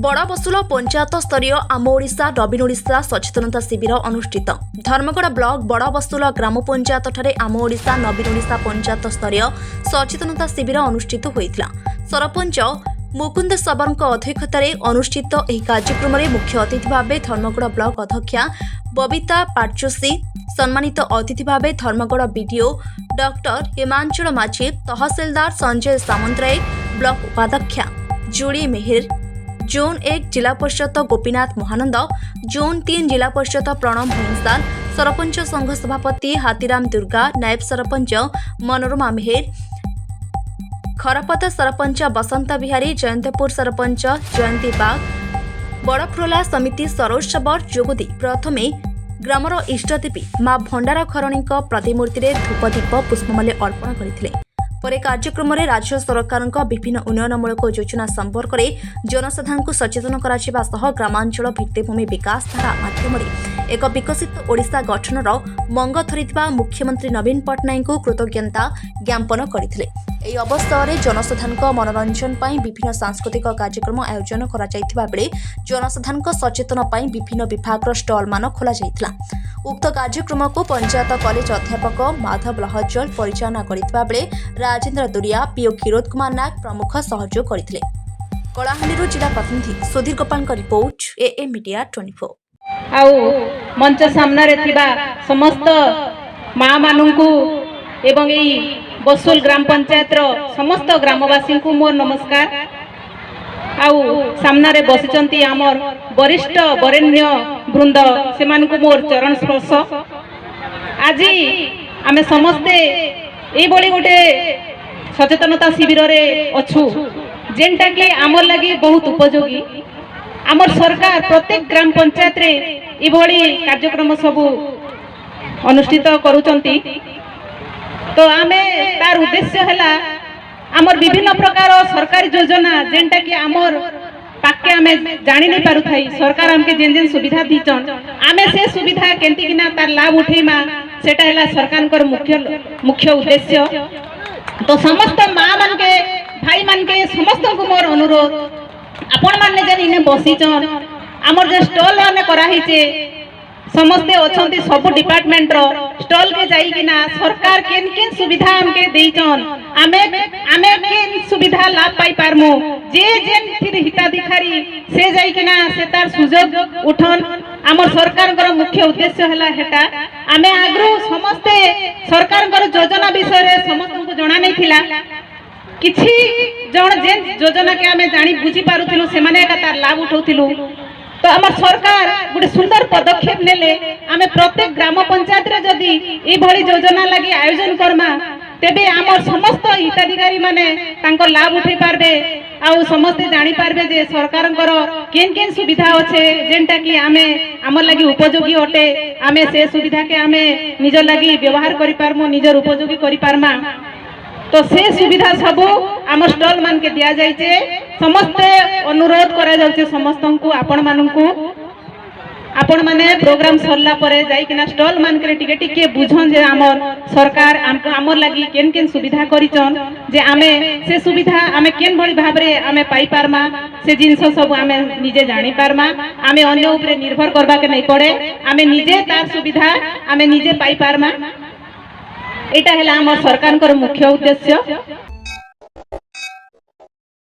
बड़बसुल पंचायत स्तरीय आम ओडिशा नवीन ओडिशा सचेतनता शिविर अनुष्ठित। धर्मगढ़ ब्लॉक बड़बसुल ग्राम पंचायत ठारे आम ओडिशा नवीन ओडिशा पंचायत स्तरीय सचेतनता शिविर अनुष्ठित होइतिला। सरपंच मुकुंद सबरଙ୍କ अध्यक्षतार अनुष्ठित ଏହି କାର୍ଯ୍ୟକ୍ରମରେ मुख्य अतिथि भाव धर्मगढ़ ब्लॉक अध्यक्षा बबिता पाटचोसी, सम्मानित अतिथि भाव धर्मगढ़ बीडीओ डॉक्टर हिमांचल माझी, तहसीलदार संजय सामंतराय, ब्लॉक उपाध्यक्षा जुड़ी मेहर, जोन 1 जिला परिषद गोपीनाथ महानंद, जोन 3 जिला परिषद प्रणव भैंसाल, सरपंच संघ सभापति हाथीराम दुर्गा, नायब सरपंच मनोरमा मेहर, खरपत सरपंच बसंत बिहारी, जयंतपुर सरपंच जयंती बाग, बड़फ्रोला समिति सरोज सबर जोगदी प्रथमे ग्रामर इष्टदेवी मां भंडार खरणी प्रतिमूर्ति धूपदीप पुष्पमाल्य अर्पण करथिले। पर कार्यक्रम में राज्य सरकार विभिन्न उन्नयनमूलक योजना संपर्क में जनसाधारण सचेतन करा ग्रामांचल भित्तिभूमि विकास धारा माध्यम एक विकसित ओडिशा गठनर मंग धरिथिबा मुख्यमंत्री नवीन पट्टनायक को कृतज्ञता ज्ञापन करथिले। ଏହି ଅବସରରେ ଜନସାଧାରଣଙ୍କ मनोरंजन ପାଇଁ विभिन्न सांस्कृतिक कार्यक्रम आयोजन करा जायथिबा बेले जनसाधारणଙ୍କ सचेतन ପାଇଁ विभिन्न विभागର स्टॉल मान खोला जायथिला। उक्त कार्यक्रम को पंचायत कॉलेज अध्यापक माधव लहजल परिचालना करथिबा बेले राजेंद्र दुरिया, पीओ किरोत कुमार नायक प्रमुख सहयोग करथिले। कलाहांडीरो जिला प्रतिनिधि सुधीर गोपाल का रिपोर्ट, एए मीडिया 24। आउ मंच सामने रे थिबा समस्त मां माननकु एवं एई बसुल ग्राम पंचायत समस्त ग्रामवासी को मोर नमस्कार। आउ सामने रे बसिचंती आमर वरिष्ठ वरेण्य वृंद से मोर चरण स्पर्श। आज आमे समस्ते ए बड़ी गोटे सचेतनता शिविर रे अछु जेनटा कि आमर लगी बहुत उपयोगी। आमर सरकार प्रत्येक ग्राम पंचायत रे ए बड़ी कार्यक्रम सबु अनुष्ठित करूचंती। तो आमे तार उद्देश्य हैला आमर विभिन्न प्रकार सरकारी योजना जेनटा कि आमर पाके आमे जानि नहीं पारु थाई। सरकार हमके जेन जेन सुविधा दीचन आमे से सुविधा केंति किना तार लाभ उठेमा सेटा हैला सरकार कर मुख्य उद्देश्य। तो समस्त मां मान के भाई मान के समस्त को मोर अनुरोध, आपण माने जेन इने बसिचन आमर जे स्टॉल माने करा हिचे समस्ते अछंती सब डिपार्टमेंट रो स्टॉल के जाई किना सरकार केन केन सुविधा हमके देइचन आमे केन सुविधा लाभ पाई पारमु जे जेन फिर हिताधिकारी से जाई किना से तार सुजोग उठन। हमर सरकार कर मुख्य उद्देश्य हला हेटा आमे आग्रो समस्ते सरकार कर योजना विषय रे समस्त को जणा नै थिला। किछि जण जेन योजना के आमे जानि बुझी पारुथिलु से माने का तार लाभ उठौथिलु। तो आमर सरकार गोटे सुंदर पदक्षेप नेले आमे प्रत्येक ग्राम पंचायत रे जदी ए भली योजना लगी आयोजन करमा तेबे आमर समस्त हिताधिकारी माने तांको लाभ उठै पारबे। आउ समस्त जानि पारबे जे सरकारंकर केन केन सुविधा अछि जेनटा कि आमे आमर लगी उपयोगी अटे। आमे से सुविधा के आमे निजर लगी व्यवहार करि पारमु, निजर उपयोगी करि पारमा। तो से सुविधा सबू आम स्टॉल मान के दिया जाइए। समस्ते अनुरोध करा जाउचे समस्तन को आपण माने प्रोग्राम सरला परे जाई किना स्टॉल मान के टिके टिके बुझन जे आमर सरकार आमर लगी केन केन सुविधा करिचन जे आमे से सुविधा आमे केन भली भाबरे आमे पाई पारमा से जिंस सब आमे निजे जानि पारमा। आमे अन्य ऊपर निर्भर करबा के नहीं पड़े, आमे निजे तार सुविधा आमे निजे पाई पारमा। एटा हैला हमर सरकार कर मुख्य उद्देश्य।